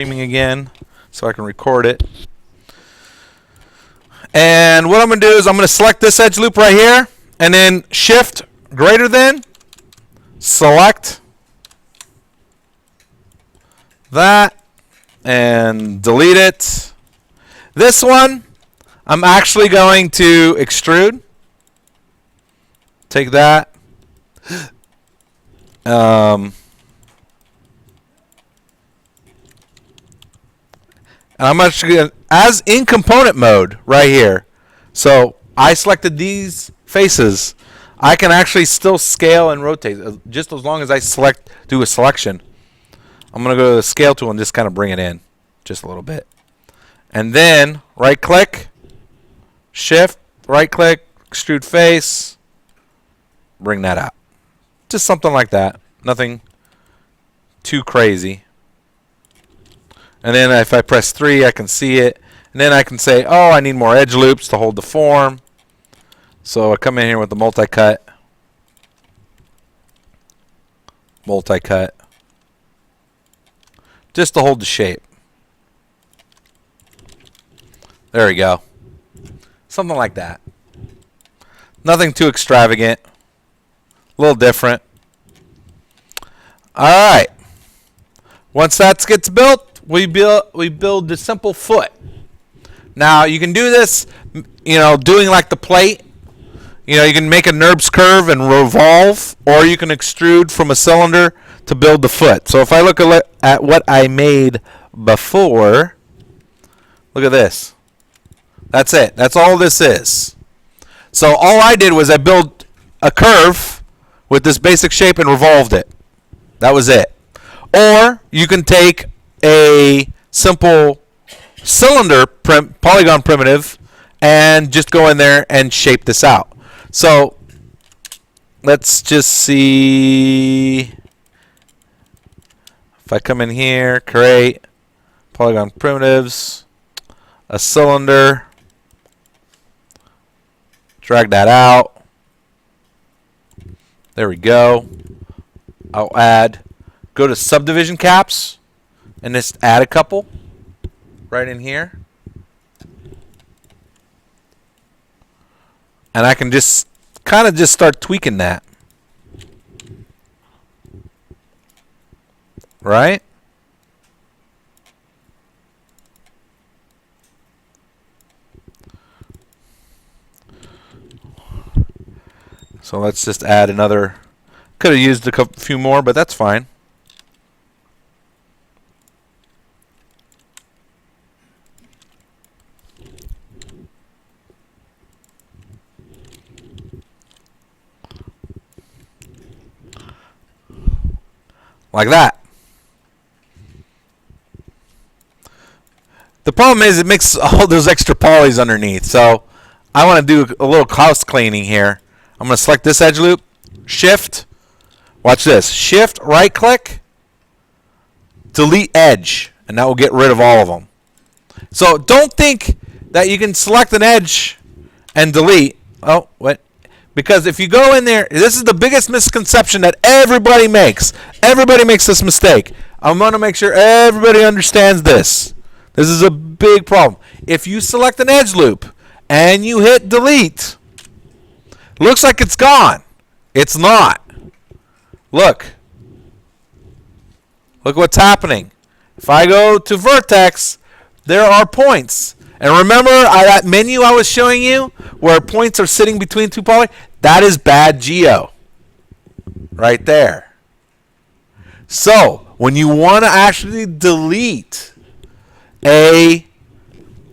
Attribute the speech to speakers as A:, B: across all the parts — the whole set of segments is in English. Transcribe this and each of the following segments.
A: Again so I can record it. And what I'm going to do is I'm going to select this edge loop right here and then shift greater than, select that and delete it. This one I'm actually going to extrude. Take that. And I'm actually going to, as in component mode right here. So I selected these faces. I can actually still scale and rotate just as long as I do a selection. I'm going to go to the scale tool and just kind of bring it in just a little bit. And then right click, shift, right click, extrude face, bring that out. Just something like that. Nothing too crazy. And then if I press 3, I can see it. And then I can say, oh, I need more edge loops to hold the form. So I come in here with the multi-cut. Multi-cut. Just to hold the shape. There we go. Something like that. Nothing too extravagant. A little different. All right. Once that gets built, we build the simple foot. Now you can do this, doing like the plate. You can make a NURBS curve and revolve, or you can extrude from a cylinder to build the foot. So if I look at what I made before, look at this. That's it. That's all this is. So all I did was I built a curve with this basic shape and revolved it. That was it. Or you can take a simple cylinder polygon primitive and just go in there and shape this out. So let's just see if I come in here, create polygon primitives, a cylinder, drag that out. There we go. I'll go to subdivision caps and just add a couple right in here. And I can just kind of just start tweaking that. Right? So let's just add another. Could have used a few more, but that's fine. Like that. The problem is it makes all those extra polys underneath. So I want to do a little house cleaning here. I'm going to select this edge loop, shift, watch this, shift, right click, delete edge, and that will get rid of all of them. So don't think that you can select an edge and delete. Oh, what? Because if you go in there, this is the biggest misconception that everybody makes. Everybody makes this mistake. I'm going to make sure everybody understands this. This is a big problem. If you select an edge loop and you hit delete, looks like it's gone. It's not. Look. Look what's happening. If I go to vertex, there are points. And remember that menu I was showing you where points are sitting between two poly? That is bad geo. Right there. So, when you want to actually delete a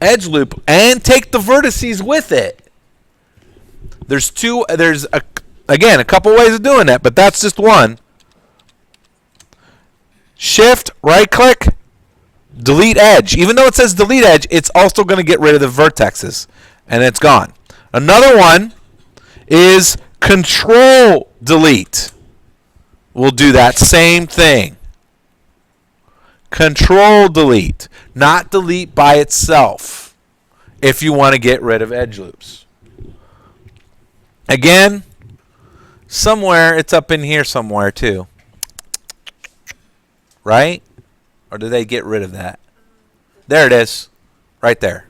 A: edge loop and take the vertices with it, there's a couple ways of doing that, but that's just one. Shift, right click, delete edge. Even though it says delete edge, it's also going to get rid of the vertexes, and it's gone. Another one is control delete. We'll do that same thing. Control delete, not delete by itself if you want to get rid of edge loops. Again, somewhere it's up in here somewhere too. Right? Or did they get rid of that? There it is. Right there.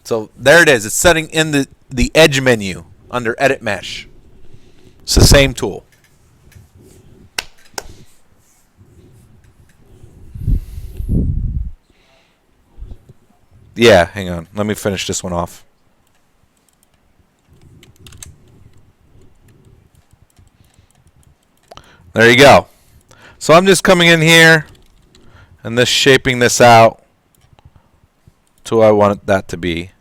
A: So there it is. It's setting in the edge menu under Edit Mesh. It's the same tool. Yeah, hang on. Let me finish this one off. There you go. So I'm just coming in here and this shaping this out to what I want that to be.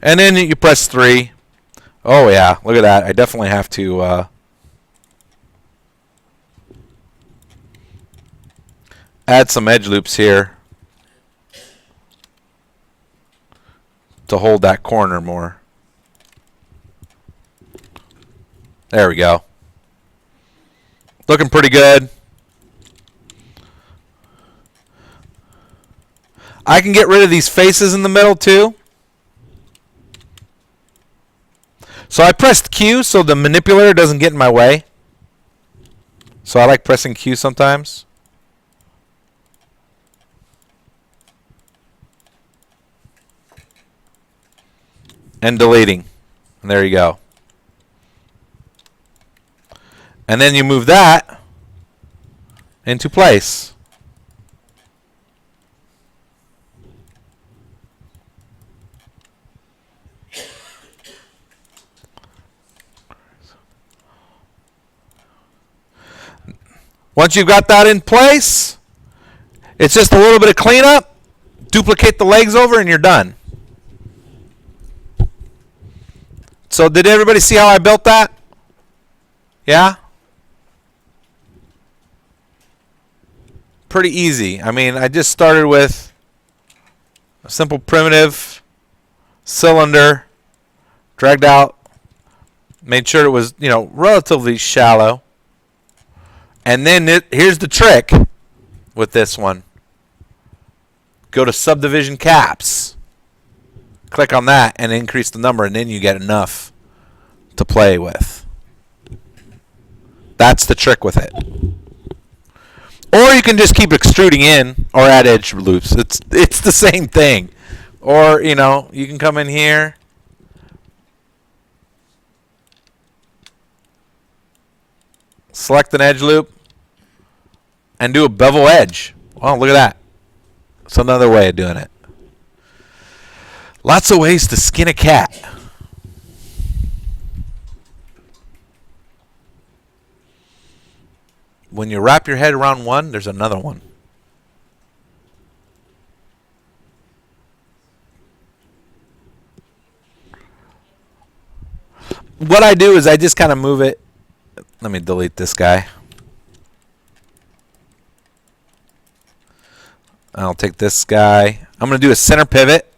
A: And then you press 3. Oh yeah, look at that. I definitely have to add some edge loops here to hold that corner more. There we go. Looking pretty good. I can get rid of these faces in the middle too. So I pressed Q so the manipulator doesn't get in my way. So I like pressing Q sometimes. And deleting. And there you go. And then you move that into place. Once you've got that in place, it's just a little bit of cleanup. Duplicate the legs over and you're done. So did everybody see how I built that? Yeah? Pretty easy. I mean, I just started with a simple primitive cylinder, dragged out, made sure it was, relatively shallow. And then here's the trick with this one. Go to subdivision caps. Click on that and increase the number, and then you get enough to play with. That's the trick with it. Or you can just keep extruding in or add edge loops. It's the same thing. Or, you can come in here. Select an edge loop and do a bevel edge. Oh, look at that. It's another way of doing it. Lots of ways to skin a cat. When you wrap your head around one, there's another one. What I do is I just kind of move it. Let me delete this guy. I'll take this guy. I'm going to do a center pivot.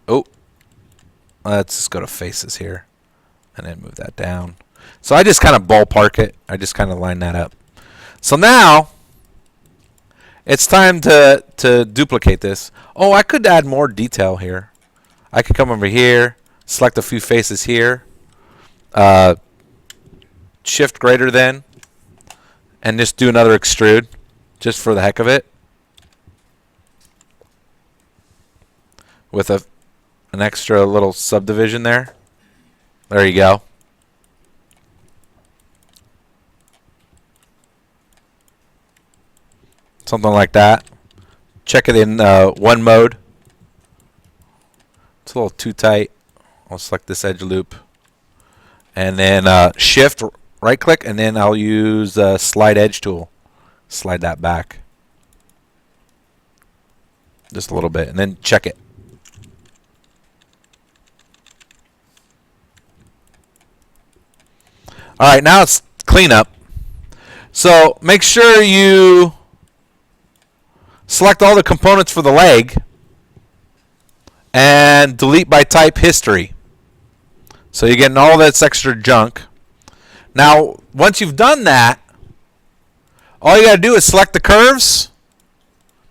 A: Oh. Let's just go to faces here. And then move that down. So I just kind of ballpark it. I just kind of line that up. So now, it's time to duplicate this. Oh, I could add more detail here. I could come over here. Select a few faces here. Shift greater than. And just do another extrude. Just for the heck of it. With an extra little subdivision there. There you go. Something like that. Check it in one mode. It's a little too tight. I'll select this edge loop. And then shift, right click, and then I'll use slide edge tool. Slide that back. Just a little bit. And then check it. Alright, now it's cleanup. So make sure you select all the components for the leg and delete by type history. So you're getting all that extra junk. Now, once you've done that, all you got to do is select the curves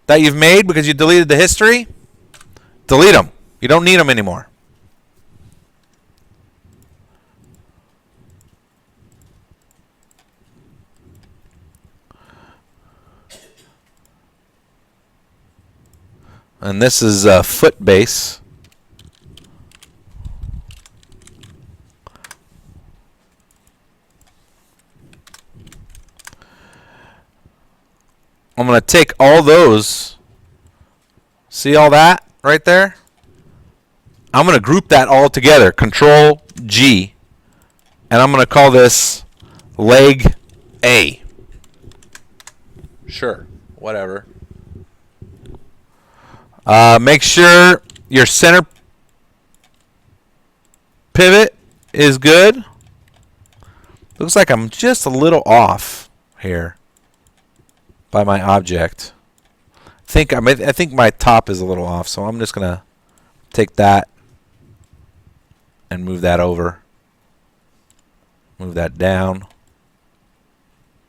A: that you've made because you deleted the history. Delete them. You don't need them anymore. And this is foot base. I'm going to take all those. See all that right there? I'm going to group that all together. Control G. And I'm going to call this leg A. Sure. Whatever. Make sure your center pivot is good. Looks like I'm just a little off here by my object. I think my top is a little off, so I'm just gonna take that and move that over. Move that down.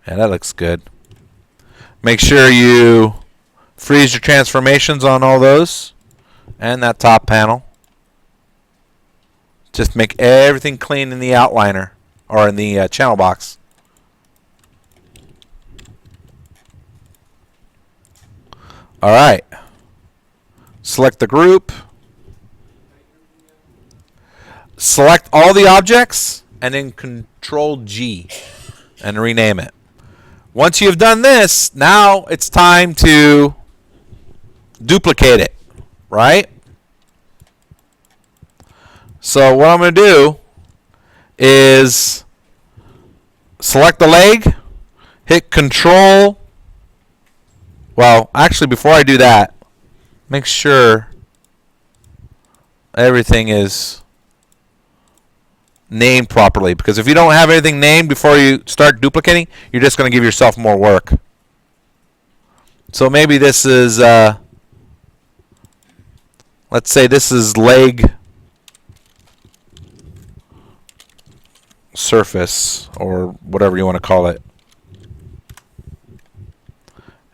A: Yeah, that looks good. Make sure you freeze your transformations on all those and that top panel. Just make everything clean in the outliner or in the channel box. All right. Select the group. Select all the objects and then Control G and rename it. Once you've done this, now it's time to duplicate it, right? So what I'm going to do is select the leg, hit Control. Well, actually, before I do that, make sure everything is named properly. Because if you don't have anything named before you start duplicating, you're just going to give yourself more work. So maybe this is, let's say this is leg surface or whatever you want to call it.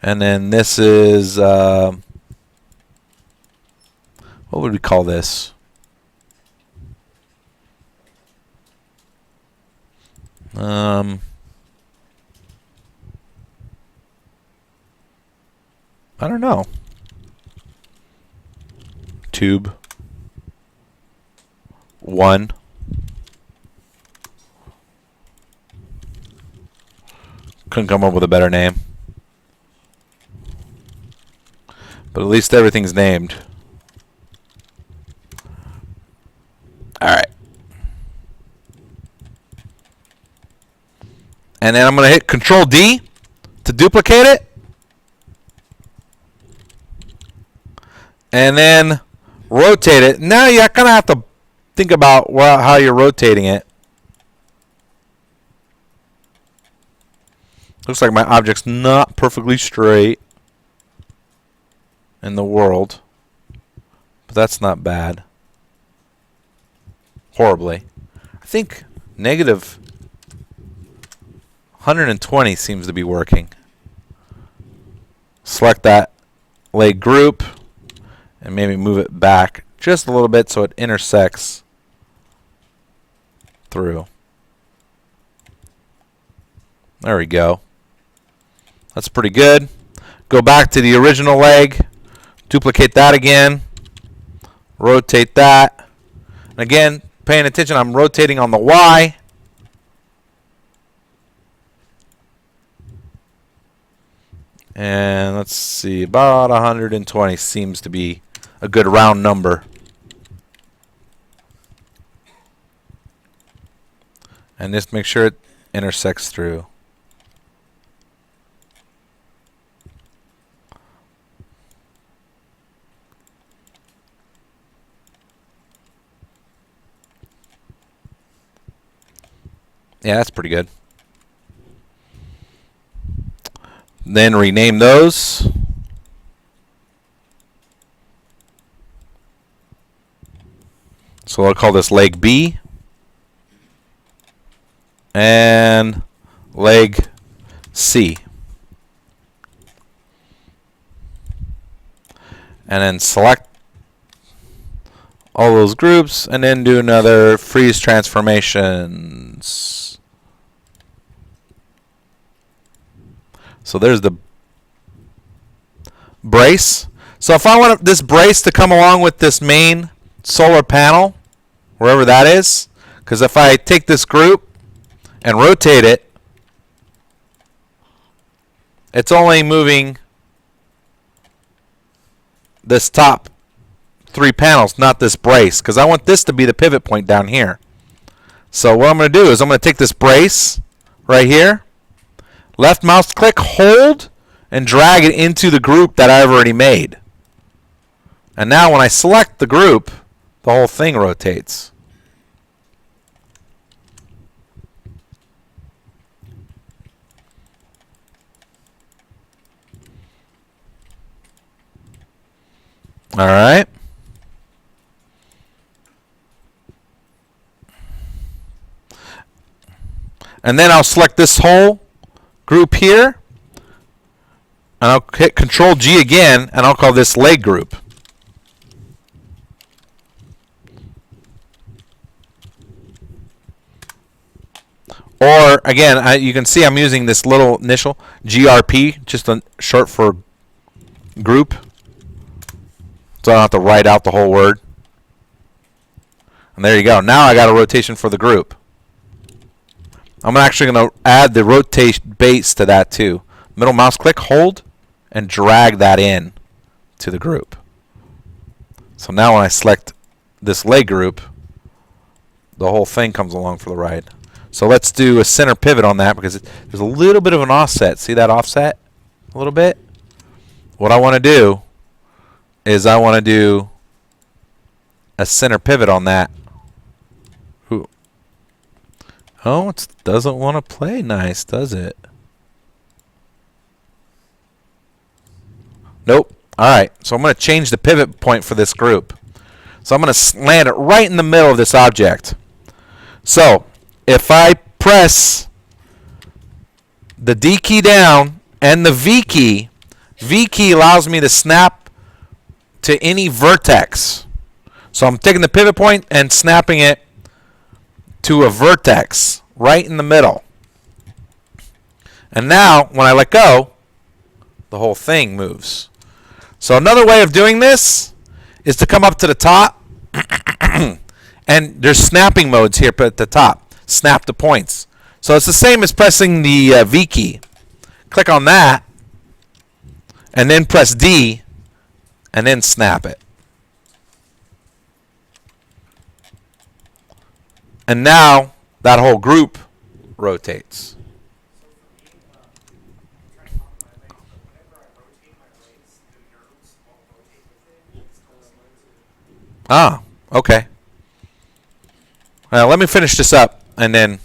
A: And then this is, what would we call this? I don't know. Tube 1. Couldn't come up with a better name. But at least everything's named. Alright. And then I'm going to hit Control D to duplicate it. And then rotate it. Now you kind of have to think about how you're rotating it. Looks like my object's not perfectly straight in the world. But that's not bad. Horribly. I think negative 120 seems to be working. Select that leg group and maybe move it back just a little bit so it intersects through. There we go. That's pretty good. Go back to the original leg. Duplicate that again. Rotate that. And again, paying attention, I'm rotating on the Y. And let's see, about 120 seems to be a good round number. And just make sure it intersects through. Yeah, that's pretty good. Then rename those. So I'll call this leg B. And leg C. And then select all those groups and then do another freeze transformations. So there's the brace. So if I want this brace to come along with this main solar panel, wherever that is, because if I take this group and rotate it, it's only moving this top 3 panels, not this brace, because I want this to be the pivot point down here. So what I'm going to do is I'm going to take this brace right here, left mouse click, hold, and drag it into the group that I've already made. And now when I select the group, the whole thing rotates. All right. And then I'll select this whole group here, and I'll hit Control G again, and I'll call this leg group. Or again, you can see I'm using this little initial GRP, just a short for group, so I don't have to write out the whole word. And there you go. Now I got a rotation for the group. I'm actually going to add the rotation base to that too. Middle mouse click, hold, and drag that in to the group. So now when I select this leg group, the whole thing comes along for the ride. So let's do a center pivot on that because there's a little bit of an offset. See that offset a little bit? What I want to do is I want to do a center pivot on that. Ooh. Oh, it doesn't want to play nice, does it? Nope. All right, so I'm going to change the pivot point for this group. So I'm going to land it right in the middle of this object. So if I press the D key down and the V key allows me to snap to any vertex. So I'm taking the pivot point and snapping it to a vertex right in the middle. And now when I let go, the whole thing moves. So another way of doing this is to come up to the top, and there's snapping modes here at the top. Snap to points. So it's the same as pressing the V key. Click on that, and then press D, and then snap it. And now that whole group rotates. Ah, okay. Well, let me finish this up, and then.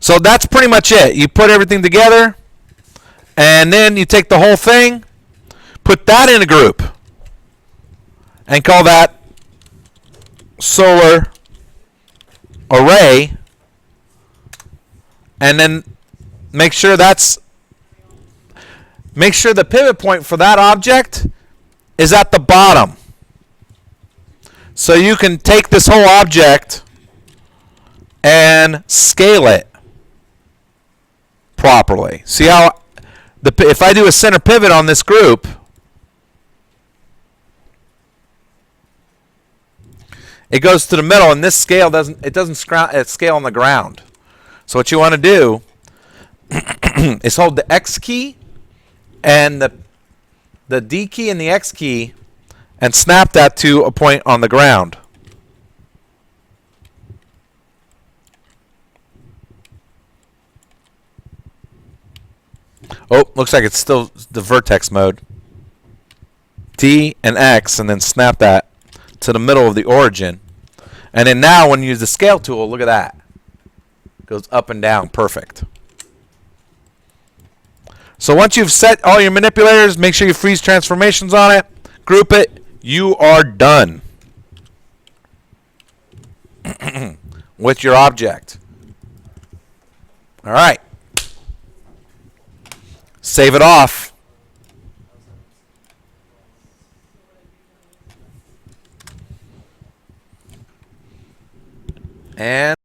A: So that's pretty much it. You put everything together, and then you take the whole thing, put that in a group, and call that solar array, and then make sure the pivot point for that object is at the bottom. So you can take this whole object and scale it properly. See how if I do a center pivot on this group, it goes to the middle, and this scale doesn't scale on the ground. So what you want to do is hold the X key and the D key and the X key and snap that to a point on the ground. Oh, looks like it's still the vertex mode. D and X, and then snap that to the middle of the origin. And then now when you use the scale tool, look at that. It goes up and down, perfect. So once you've set all your manipulators, make sure you freeze transformations on it, group it, you are done with your object. All right. Save it off. And